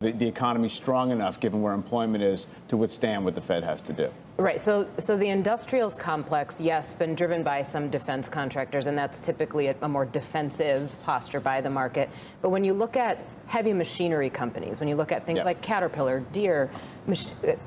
the economy strong enough, given where employment is, to withstand what the Fed has to do? Right. So the industrials complex, yes, been driven by some defense contractors, and that's typically a more defensive posture by the market. But when you look at heavy machinery companies, when you look at things like Caterpillar, Deere,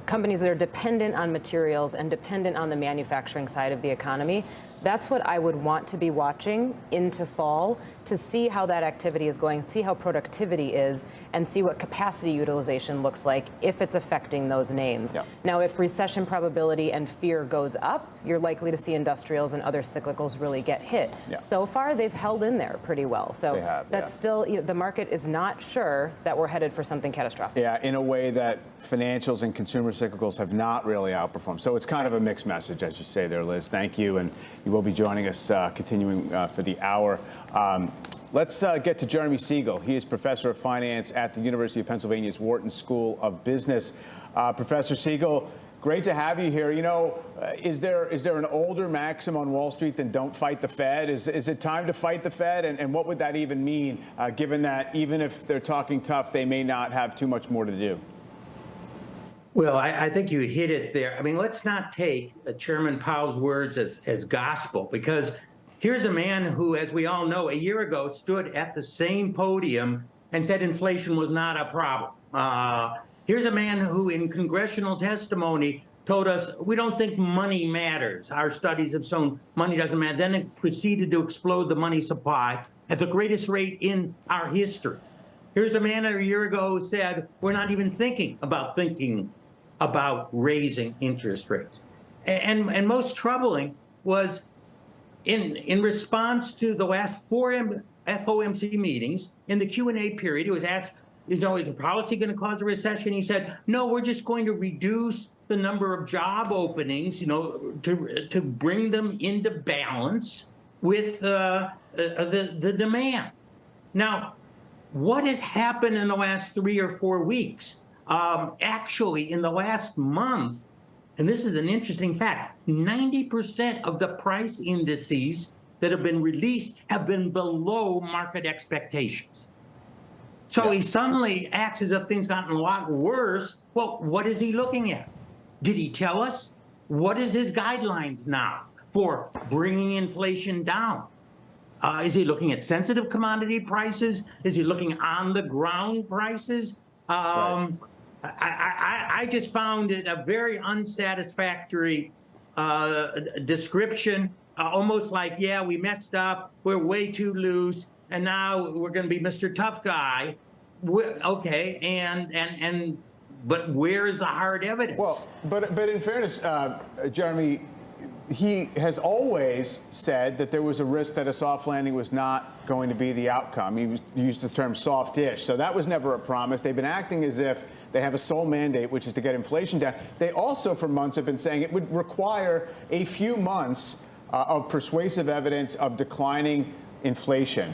companies that are dependent on materials and dependent on the manufacturing side of the economy, that's what I would want to be watching into fall to see how that activity is going, see how productivity is, and see what capacity utilization looks like if it's affecting those names. Now, if recession probability and fear goes up, you're likely to see industrials and other cyclicals really get hit. So far, they've held in there pretty well. So that's still, the market is not sure that we're headed for something catastrophic. Yeah, in a way that financials and consumer cyclicals have not really outperformed. So it's kind of a mixed message, as you say there, Liz. Thank you. And you will be joining us continuing for the hour. Let's get to Jeremy Siegel. He is professor of finance at the University of Pennsylvania's Wharton School of Business. Professor Siegel, great to have you here. You know, is there an older maxim on Wall Street than don't fight the Fed? Is it time to fight the Fed? And what would that even mean, given that even if they're talking tough, they may not have too much more to do? Well, I think you hit it there. I mean, let's not take Chairman Powell's words as gospel, because here's a man who, as we all know, a year ago stood at the same podium and said inflation was not a problem. Here's a man who, in congressional testimony, told us, we don't think money matters. Our studies have shown money doesn't matter. Then it proceeded to explode the money supply at the greatest rate in our history. Here's a man a year ago who said, we're not even thinking about raising interest rates. And most troubling was in response to the last four FOMC meetings, in the Q&A period, he was asked, is the policy going to cause a recession? He said, no, we're just going to reduce the number of job openings, to bring them into balance with the demand. Now, what has happened in the last 3 or 4 weeks? Actually, in the last month, and this is an interesting fact, 90% of the price indices that have been released have been below market expectations. So he suddenly acts as if things gotten a lot worse. Well, what is he looking at? Did he tell us? What is his guidelines now for bringing inflation down? Is he looking at sensitive commodity prices? Is he looking on the ground prices? I just found it a very unsatisfactory description, almost like, yeah, we messed up, we're way too loose, and now we're going to be Mr. Tough Guy. Okay, but where is the hard evidence? Well, but in fairness, Jeremy, he has always said that there was a risk that a soft landing was not going to be the outcome. He used the term soft-ish, so that was never a promise. They've been acting as if they have a sole mandate, which is to get inflation down. They also, for months, have been saying it would require a few months of persuasive evidence of declining inflation.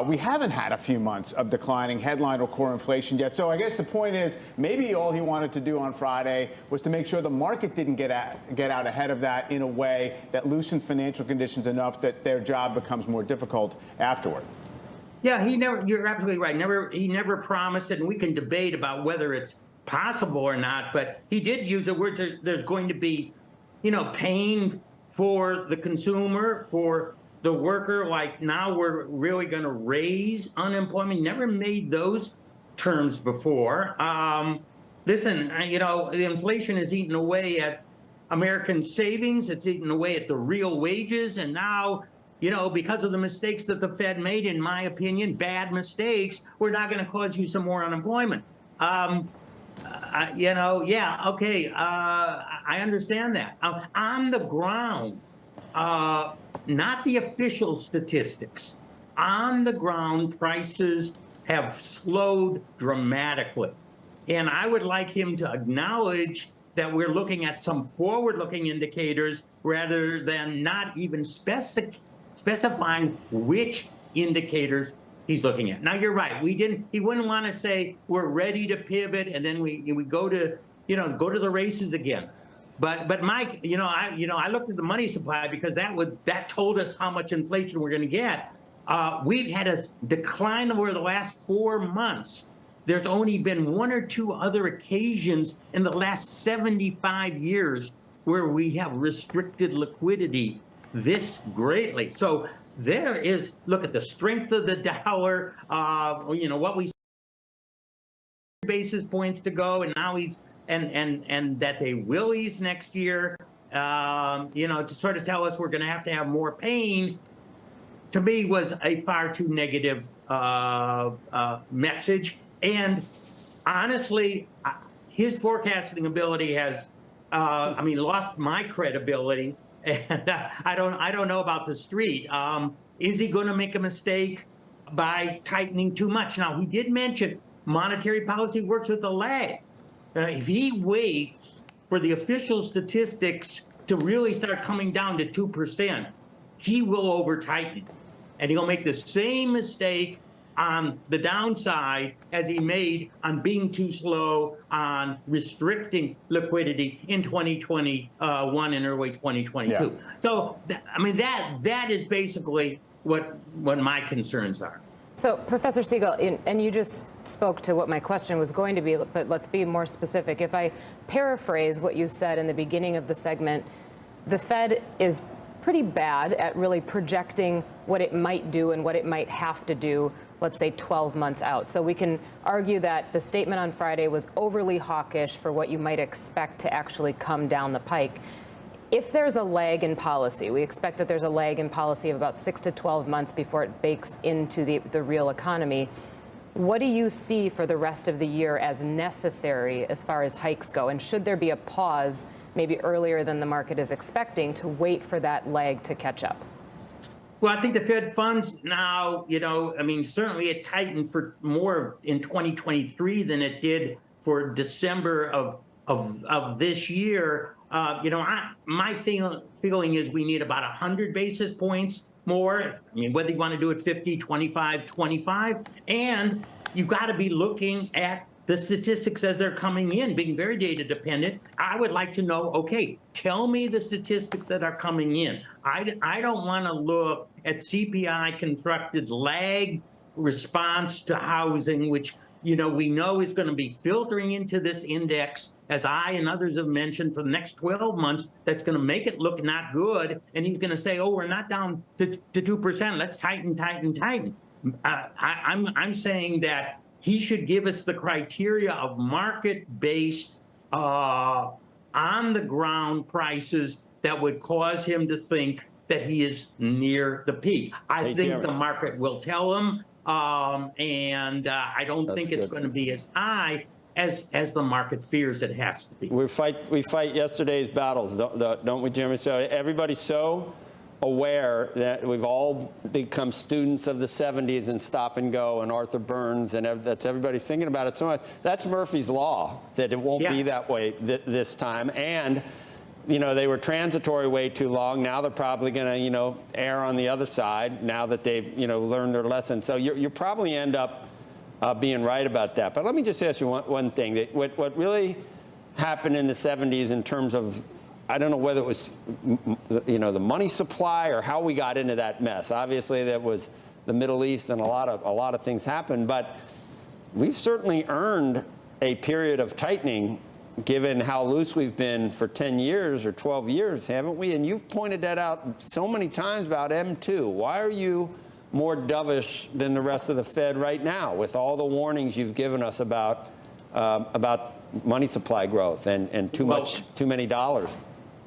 We haven't had a few months of declining headline or core inflation yet. So I guess the point is, maybe all he wanted to do on Friday was to make sure the market didn't get out ahead of that in a way that loosened financial conditions enough that their job becomes more difficult afterward. Yeah, you're absolutely right. He never promised it, and we can debate about whether it's possible or not, but he did use the word there's going to be, pain for the consumer, for the worker, like now we're really going to raise unemployment. Never made those terms before. Listen, the inflation is eating away at American savings. It's eating away at the real wages. And now, because of the mistakes that the Fed made, in my opinion, bad mistakes, we're not going to cause you some more unemployment. I understand that. On the ground, not the official statistics. On the ground, prices have slowed dramatically. And I would like him to acknowledge that we're looking at some forward-looking indicators rather than not even specifying which indicators he's looking at. Now, you're right. He wouldn't want to say we're ready to pivot and then we go to the races again. But Mike, I looked at the money supply because that told us how much inflation we're going to get. We've had a decline over the last 4 months There's only been one or two other occasions in the last 75 years where we have restricted liquidity this greatly. So there is, look at the strength of the dollar, what we basis points to go, and now and that they will ease next year, to sort of tell us we're going to have more pain, to me was a far too negative message. And honestly, his forecasting ability has, lost my credibility. And I don't know about the street. Is he going to make a mistake by tightening too much? Now, he did mention monetary policy works with a lag. If he waits for the official statistics to really start coming down to 2%, he will over-tighten. And he'll make the same mistake on the downside as he made on being too slow on restricting liquidity in 2021 and early 2022. Yeah. So, that is basically what my concerns are. So, Professor Siegel, and you just spoke to what my question was going to be, but let's be more specific. If I paraphrase what you said in the beginning of the segment, the Fed is pretty bad at really projecting what it might do and what it might have to do, let's say 12 months out. So we can argue that the statement on Friday was overly hawkish for what you might expect to actually come down the pike. If there's a lag in policy, we expect that there's a lag in policy of about 6 to 12 months before it bakes into the real economy. What do you see for the rest of the year as necessary as far as hikes go? And should there be a pause maybe earlier than the market is expecting to wait for that lag to catch up? Well, I think the Fed funds now, certainly it tightened for more in 2023 than it did for December of this year. My feeling is we need about 100 basis points more. Whether you want to do it 50, 25, 25, and you've got to be looking at the statistics as they're coming in, being very data dependent. I would like to know, okay, tell me the statistics that are coming in. I don't want to look at CPI constructed lag response to housing, which, we know is going to be filtering into this index, as I and others have mentioned, for the next 12 months. That's going to make it look not good. And he's going to say, oh, we're not down to 2%. Let's tighten. I'm saying that he should give us the criteria of market-based, on-the-ground prices that would cause him to think that he is near the peak. I think the market will tell him, and I don't think it's going to be as high as the market fears it has to be. We fight yesterday's battles, don't we, Jeremy? So everybody's so aware that we've all become students of the 70s and Stop and Go and Arthur Burns, and that's everybody's thinking about it so much. That's Murphy's Law, that it won't be that way this time. And, they were transitory way too long. Now they're probably going to, err on the other side now that they've, learned their lesson. So you probably end up being right about that. But let me just ask you one thing. That what really happened in the 70s in terms of, I don't know whether it was, the money supply or how we got into that mess. Obviously, that was the Middle East, and a lot of things happened. But we've certainly earned a period of tightening, given how loose we've been for 10 years or 12 years, haven't we? And you've pointed that out so many times about M2. Why are you more dovish than the rest of the Fed right now, with all the warnings you've given us about money supply growth and too many dollars?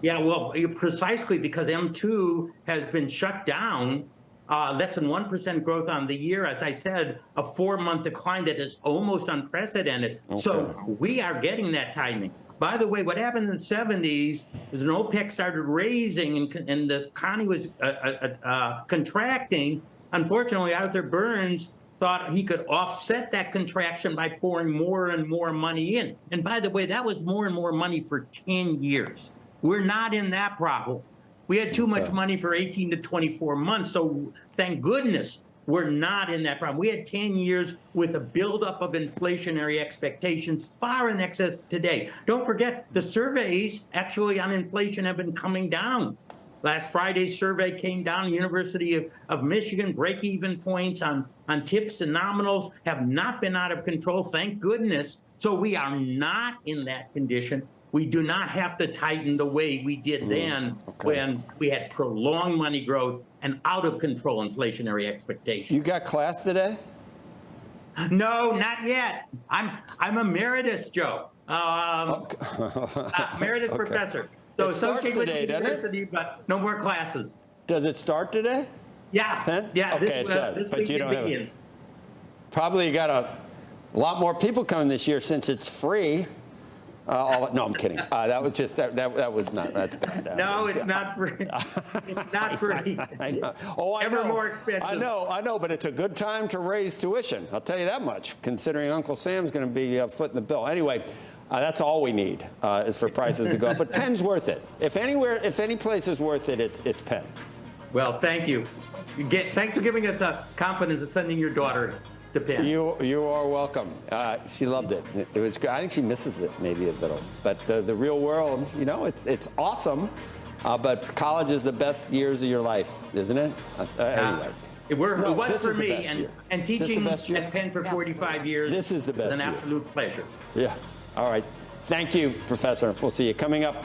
Yeah, well, precisely because M2 has been shut down, less than 1% growth on the year. As I said, a 4-month decline that is almost unprecedented. Okay. So we are getting that tightening. By the way, what happened in the 70s is when OPEC started raising and the economy was contracting. Unfortunately, Arthur Burns thought he could offset that contraction by pouring more and more money in. And by the way, that was more and more money for 10 years. We're not in that problem. We had too much money for 18 to 24 months. So thank goodness we're not in that problem. We had 10 years with a buildup of inflationary expectations far in excess today. Don't forget, the surveys actually on inflation have been coming down. Last Friday's survey came down. University of Michigan break-even points on tips and nominals have not been out of control, thank goodness. So we are not in that condition. We do not have to tighten the way we did then when we had prolonged money growth and out of control inflationary expectations. You got class today? No, not yet. I'm emeritus, Joe. Emeritus professor. So It starts associated with today, the doesn't it? university, but no more classes. Does it start today? Yeah. Penn? Yeah. Okay, it does, this but week you it don't have it. begins. Probably got a lot more people coming this year since it's free. No, I'm kidding. That was just that was not. That's bad. No, it's not free. It's not free. I know. Oh, I Ever know. more expensive. I know, but it's a good time to raise tuition. I'll tell you that much, considering Uncle Sam's going to be footing the bill. Anyway, that's all we need is for prices to go up. But Penn's worth it. If any place is worth it, it's Penn. Well, thank you. Thanks for giving us confidence in sending your daughter to Penn. You are welcome. She loved it. It was. I think she misses it maybe a little. But the real world, it's awesome. But college is the best years of your life, isn't it? Anyway. It was this for is the me, best year. and This is the teaching best year? at Penn for 45 years. This is the best an year. absolute pleasure. Yeah. All right. Thank you, Professor. We'll see you coming up.